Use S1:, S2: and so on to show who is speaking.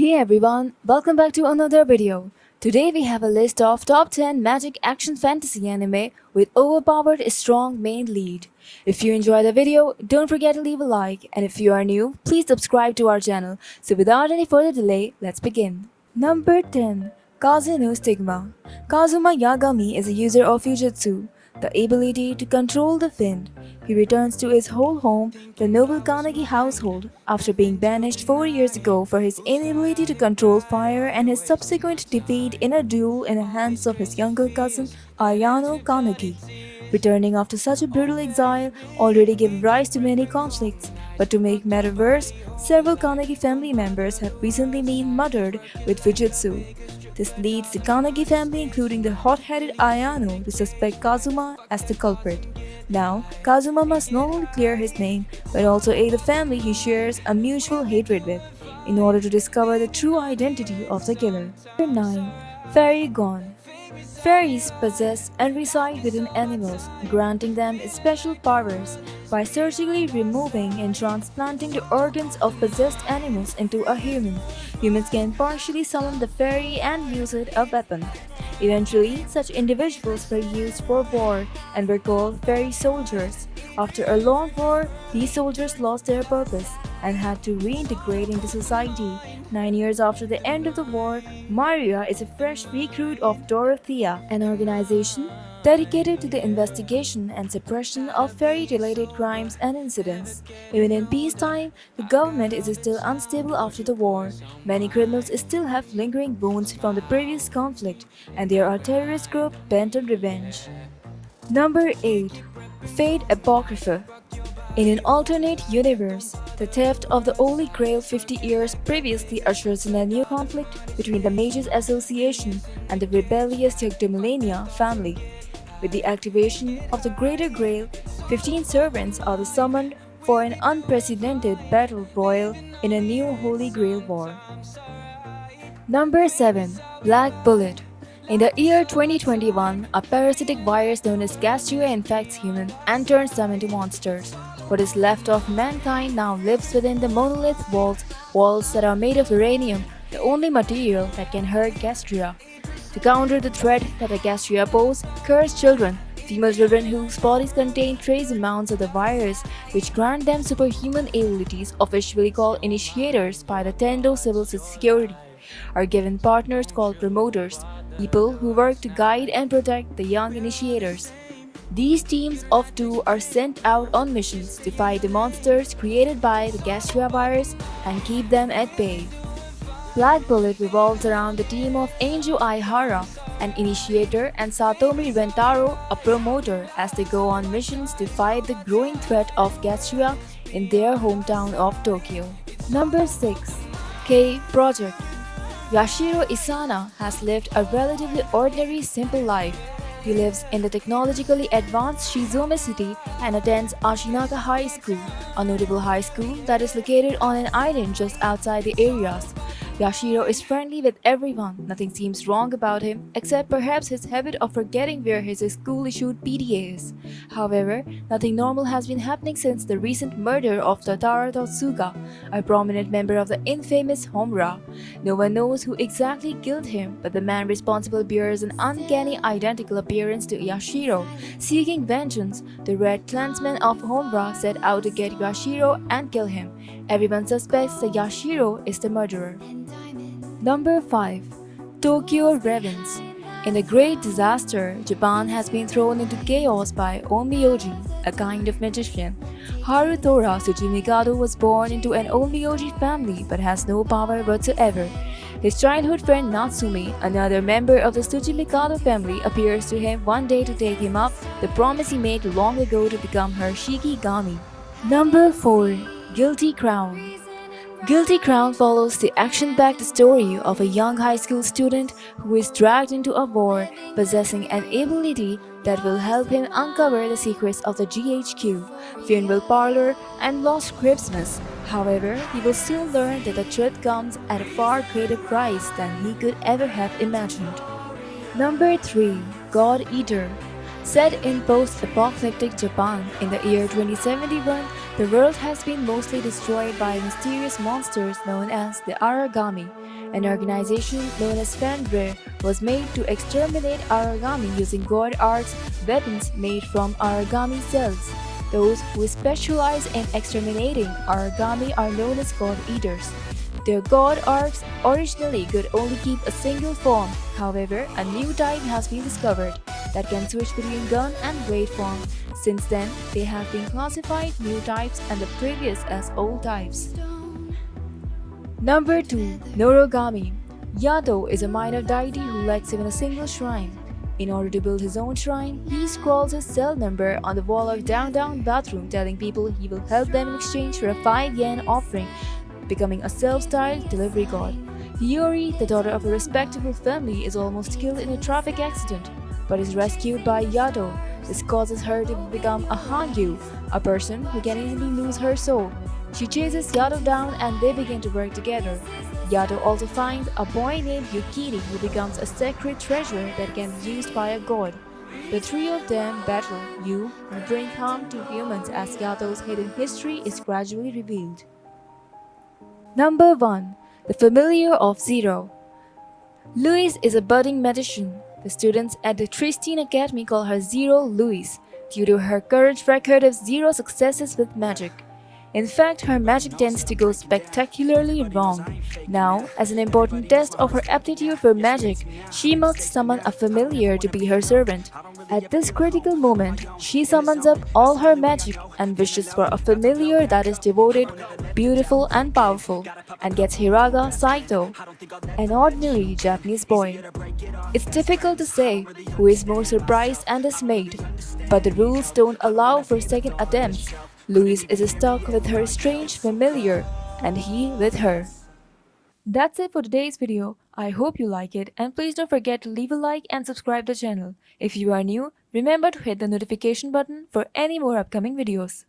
S1: Hey everyone, welcome back to another video. Today we have a list of top 10 magic action fantasy anime with overpowered strong main lead. If you enjoy the video, don't forget to leave a like, and if you are new, please subscribe to our channel. So without any further delay, let's begin. Number 10. Kazunu Stigma. Kazuma Yagami is a user of Fujitsu, the ability to control the wind. He returns to his whole home, the noble Kanagi household, after being banished 4 years ago for his inability to control fire and his subsequent defeat in a duel in the hands of his younger cousin Ayano Kanagi. Returning after such a brutal exile already gave rise to many conflicts, but to make matters worse, several Kanagi family members have recently been murdered with Fujitsu. This leads the Kanagi family, including the hot-headed Ayano, to suspect Kazuma as the culprit. Now, Kazuma must not only clear his name, but also aid the family he shares a mutual hatred with, in order to discover the true identity of the killer. Number 9. Fairy Gone. Fairies possess and reside within animals, granting them special powers. By surgically removing and transplanting the organs of possessed animals into a human, humans can partially summon the fairy and use it as a weapon. Eventually, such individuals were used for war and were called fairy soldiers. After a long war, these soldiers lost their purpose and had to reintegrate into society. 9 years after the end of the war, Maria is a fresh recruit of Dorothea, an organization dedicated to the investigation and suppression of fairy-related crimes and incidents. Even in peacetime, the government is still unstable after the war. Many criminals still have lingering wounds from the previous conflict, and there are terrorist groups bent on revenge. Number 8. Fate Apocrypha. In an alternate universe, the theft of the Holy Grail 50 years previously ushers in a new conflict between the Mages Association and the rebellious Yggdrasilania family. With the activation of the Greater Grail, 15 servants are summoned for an unprecedented battle royal in a new Holy Grail war. Number 7. Black Bullet. In the year 2021, a parasitic virus known as Gastria infects humans and turns them into monsters. What is left of mankind now lives within the monolith walls that are made of uranium, the only material that can hurt Gastria. To counter the threat that the Gastria pose, cursed children, female children whose bodies contain trace amounts of the virus which grant them superhuman abilities, officially called initiators by the Tendo Civil Security, are given partners called promoters, people who work to guide and protect the young initiators. These teams of 2 are sent out on missions to fight the monsters created by the Gastria virus and keep them at bay. Black Bullet revolves around the team of Angel Aihara, an initiator, and Satomi Rentaro, a promoter, as they go on missions to fight the growing threat of Gastria in their hometown of Tokyo. Number 6. K Project. Yashiro Isana has lived a relatively ordinary, simple life. He lives in the technologically advanced Shizuoka City and attends Ashinaka High School, a notable high school that is located on an island just outside the areas. Yashiro is friendly with everyone. Nothing seems wrong about him, except perhaps his habit of forgetting where his school-issued PDA is. However, nothing normal has been happening since the recent murder of Totaro Totsuga, a prominent member of the infamous Homura. No one knows who exactly killed him, but the man responsible bears an uncanny identical appearance to Yashiro. Seeking vengeance, the Red Clansmen of Homura set out to get Yashiro and kill him. Everyone suspects that Yashiro is the murderer. Number 5. Tokyo Ravens. In the Great Disaster, Japan has been thrown into chaos by Onmyoji, a kind of magician. Harutora Tsujimikado was born into an Onmyoji family but has no power whatsoever. His childhood friend Natsumi, another member of the Tsujimikado family, appears to him one day to take him up the promise he made long ago to become her Shikigami. Number 4. Guilty Crown. Guilty Crown follows the action-packed story of a young high school student who is dragged into a war, possessing an ability that will help him uncover the secrets of the GHQ, funeral parlor, and lost Christmas. However, he will soon learn that the truth comes at a far greater price than he could ever have imagined. Number 3. God Eater. Set in post-apocalyptic Japan in the year 2071, the world has been mostly destroyed by mysterious monsters known as the Aragami. An organization known as Fenrir was made to exterminate Aragami using god arts, weapons made from Aragami cells. Those who specialize in exterminating Aragami are known as god eaters. Their god arcs originally could only keep a single form. However, a new type has been discovered that can switch between gun and blade form. Since then, they have been classified new types and the previous as old types. Number 2. Nurogami. Yato is a minor deity who lacks even a single shrine. In order to build his own shrine, he scrawls his cell number on the wall of down bathroom, telling people he will help them in exchange for a 5 yen offering, becoming a self-styled delivery god. Hiyori, the daughter of a respectable family, is almost killed in a traffic accident, but is rescued by Yato. This causes her to become a hangyu, a person who can easily lose her soul. She chases Yato down and they begin to work together. Yato also finds a boy named Yukiri who becomes a sacred treasure that can be used by a god. The three of them battle Yu, who bring harm to humans as Yato's hidden history is gradually revealed. Number 1. The Familiar of Zero. Louise is a budding magician. The students at the Tristine Academy call her Zero Louise due to her current record of 0 successes with magic. In fact, her magic tends to go spectacularly wrong. Now, as an important test of her aptitude for magic, she must summon a familiar to be her servant. At this critical moment, she summons up all her magic and wishes for a familiar that is devoted, beautiful and powerful, and gets Hiraga Saito, an ordinary Japanese boy. It's difficult to say who is more surprised and dismayed, but the rules don't allow for second attempts. Louise is stuck with her strange familiar, and he with her. That's it for today's video. I hope you like it, and please don't forget to leave a like and subscribe to the channel. If you are new, remember to hit the notification button for any more upcoming videos.